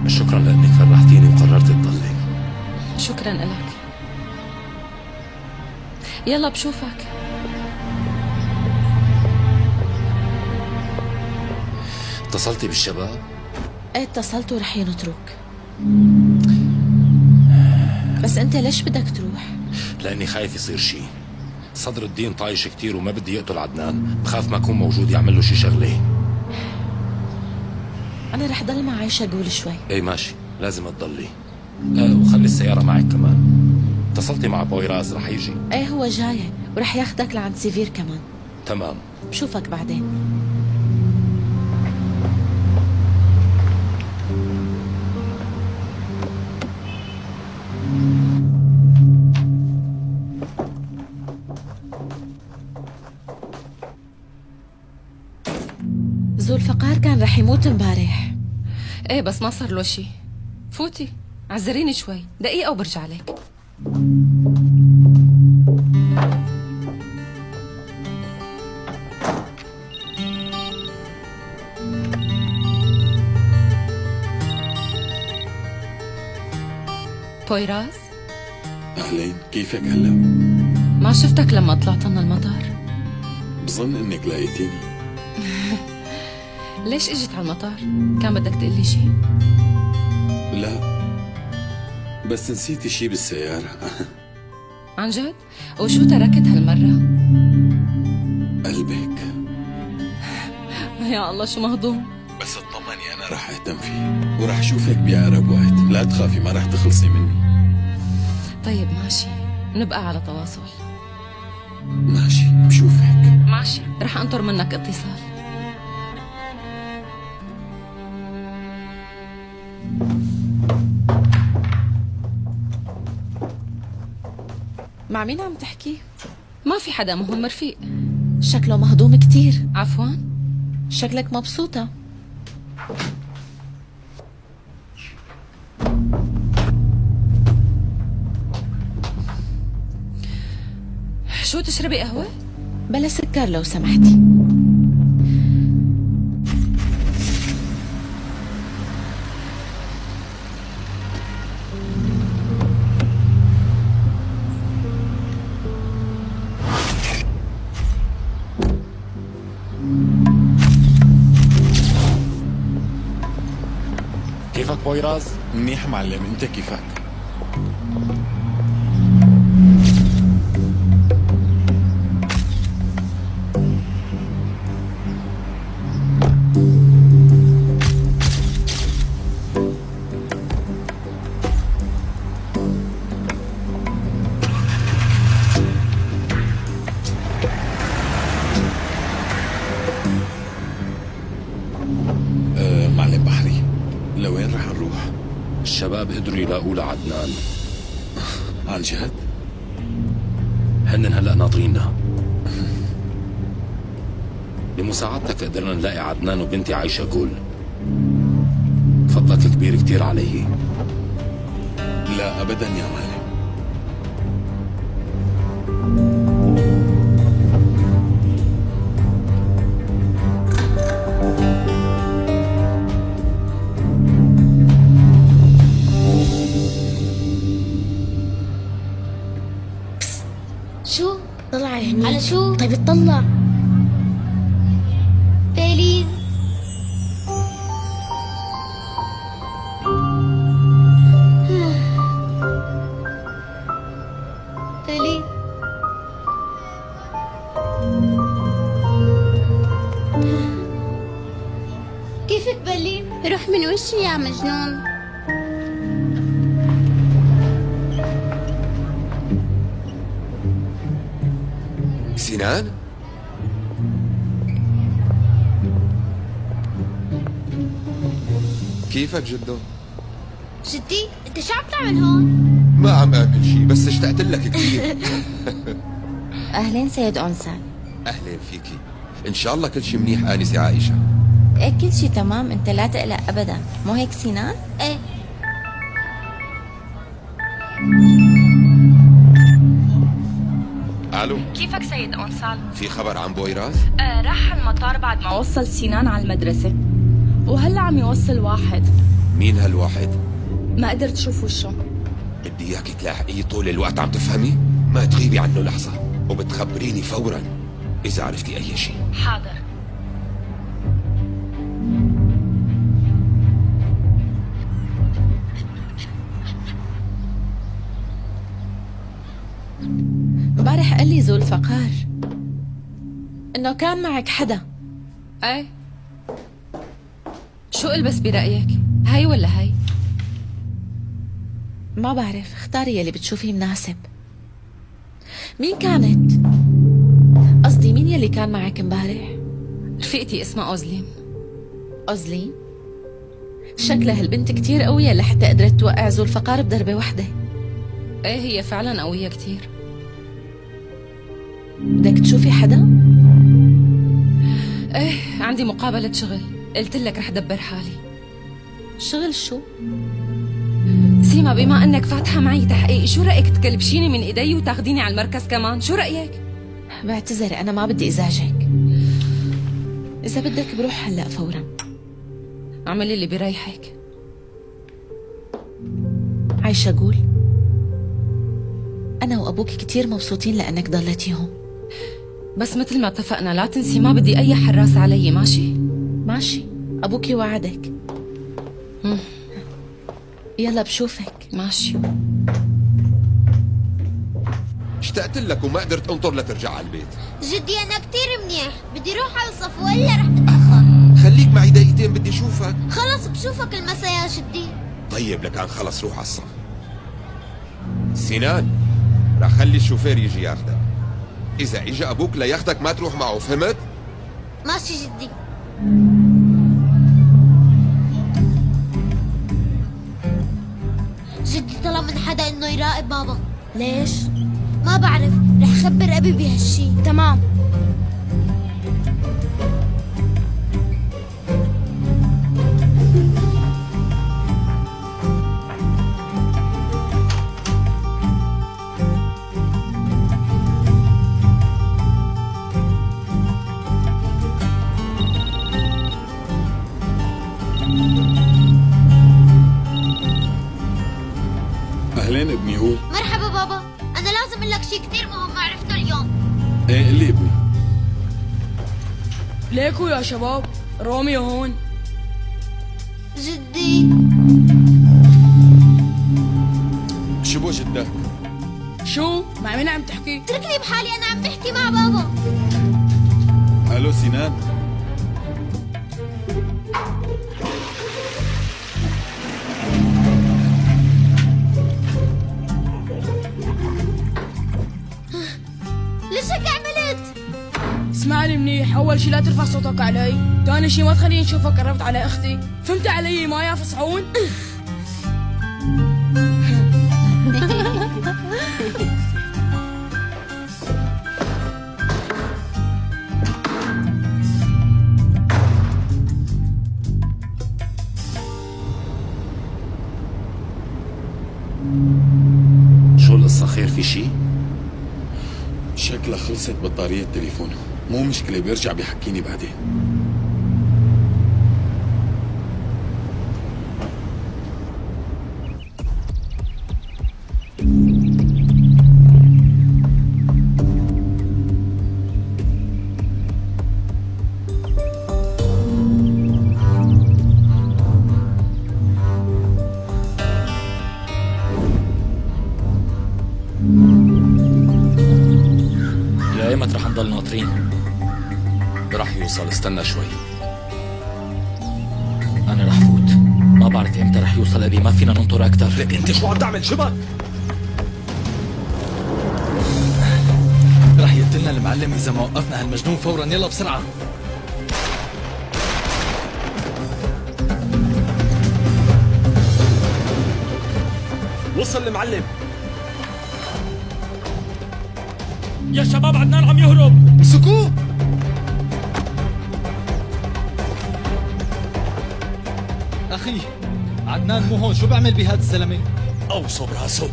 شكرا لأنك فرحتيني وقررت تضلي. شكرا لك. يلا بشوفك. اتصلتي بالشباب؟ ايه اتصلت ورح ينطروك. بس انت ليش بدك تروح؟ لأني خايف يصير شي. صدر الدين طايش كتير وما بدي يقتل عدنان، بخاف ما أكون موجود يعمل له شي شغلة. انا رح ضل مع عايشة قول شوي. ايه ماشي، لازم تضلي. وخلي السيارة معك كمان. اتصلتي مع بويراز رح يجي؟ ايه هو جاي ورح ياخدك لعند سيفير كمان. تمام. بشوفك بعدين. ذو الفقار كان رح يموت امبارح. ايه بس ما صار له شي. فوتي عذريني شوي دقيقة وبرجع لك. بويراز، أهلين، كيفك هلا؟ ما شفتك لما طلعت من المطار. بظن إنك لقيتيني. ليش اجيت على المطار؟ كان بدك تقلي شي؟ لا، بس نسيتي شي بالسيارة. عن جد؟ وشو تركت هالمرة؟ قلبك. يا الله شو مهضوم. بس اطمني، أنا رح أهتم فيه ورح أشوفك بأقرب وقت. لا تخافي، ما رح تخلصي مني. طيب ماشي، نبقى على تواصل. ماشي، بشوفك. ماشي، رح انطر منك اتصال. مع مين عم تحكي؟ ما في حدا، مهم رفيق. شكله مهضوم كتير. عفوا. شكلك مبسوطة. شو تشربي قهوة؟ بلا سكر لو سمحتي. كيفك بويراز؟ منيح معلم، أنت كيفك؟ معلم بحري، لوين رح نروح؟ الشباب قدروا يلاقوا لعدنان. عن جد؟ هن هلأ ناطريننا. بمساعدتك قدرنا نلاقي عدنان وبنتي عايشة كول. فضلك كبير كتير علي. لا أبدا يا معلم. شو؟ طلع هني. على شو؟ طيب اطلع. فيليز. فيليز. كيفك بلين؟ روح من وشي يا مجنون. سنان؟ كيفك جدو؟ جدي انت شو عم تعمل هون؟ ما عم اعمل شي، بس اشتقت لك كثير. أهلين سيد أنسان. اهلين فيكي، ان شاء الله كل شي منيح آنسة عائشة. إيه كل شي تمام، أنت لا تقلق أبدا، مو هيك سينان؟ ايه. الو، كيفك سيد أنسال؟ في خبر عن بويراز؟ راح المطار بعد ما وصل سنان على المدرسة، وهلا عم يوصل واحد. مين هالواحد؟ ما قدرت اشوف وشه. بدي اياك تلاحقيه طول الوقت، عم تفهمي؟ ما تغيبي عنه لحظة وبتخبريني فورا إذا عرفتي أي شيء. حاضر. امبارح قال لي ذو الفقار انه كان معك حدا. ايه، شو البس برأيك؟ هاي ولا هاي؟ ما بعرف، اختاري يلي بتشوفيه مناسب. مين كانت؟ قصدي مين يلي كان معك امبارح؟ رفيقتي اسمها أوزلين. أوزلين؟ شكلها هالبنت كتير قوية لحتى قدرت توقع ذو الفقار بضربة واحدة. ايه، هي فعلا قوية كتير. بدك تشوفي حدا؟ ايه، عندي مقابلة شغل، قلت لك رح دبر حالي. شغل شو؟ سيما، بما انك فاتحة معي تحقيق، شو رأيك تكلبشيني من ايدي وتاخديني على المركز كمان؟ شو رأيك؟ بعتذر، أنا ما بدي إزعجك. إذا بدك بروح هلأ فورا. اعملي اللي بريحك. عايشة أقول أنا وأبوك كتير مبسوطين لأنك ضلتيهم. بس مثل ما اتفقنا لا تنسي ما بدي اي حراس علي، ماشي؟ ماشي، أبوكي وعدك. يلا بشوفك. ماشي. اشتقت لك وما قدرت انطر لترجع على البيت. جدي أنا كتير منيح، بدي روح على الصف وإلا رح أتأخر. خليك معي دقيقتين بدي اشوفك. خلص بشوفك المسا يا جدي. طيب لكان خلص روح على الصف. سنان، رح خلي الشوفير يجي ياخدك. إذا إجا أبوك لياخدك ما تروح معه، فهمت؟ ماشي جدي. جدي طلب من حدا إنه يراقب بابا. ليش؟ ما بعرف، رح خبر أبي بهالشي. تمام. أهلين ابني، قول. مرحبا بابا، أنا لازم أقول لك شي كتير مهم عرفته اليوم. ايه قل لي ابني. ليكوا يا شباب، روميو هون. جدي شو بو جدك؟ شو؟ مع مين عم تحكي؟ اتركني بحالي، أنا عم بحكي مع بابا. الو سنان. ليش هيك عملت؟ اسمعني منيح، أول شي لا ترفع صوتك علي، ثاني شي ما تخليني نشوفك قربت على أختي، فهمت علي ما يا فصعون؟ شو القصة؟ خير في شي؟ شكلها خلصت بطارية تليفونه، مو مشكلة بيرجع بيحكيني بعدين. لأيمت رح نضل ناطرين؟ رح يوصل، استنى شوي. أنا رح فوت، ما بعرف إمتى رح يوصل أبي، ما فينا ننطر أكتر. لك أنت شو عم تعمل؟ شبك؟ رح يقتلنا المعلم إذا ما وقفنا هالمجنون فورا، يلا بسرعة. وصل المعلم. يا شباب عدنان عم يهرب، امسكوه. أخي عدنان مو هون، شو بعمل بهذا الزلمة؟ أوصب راسه.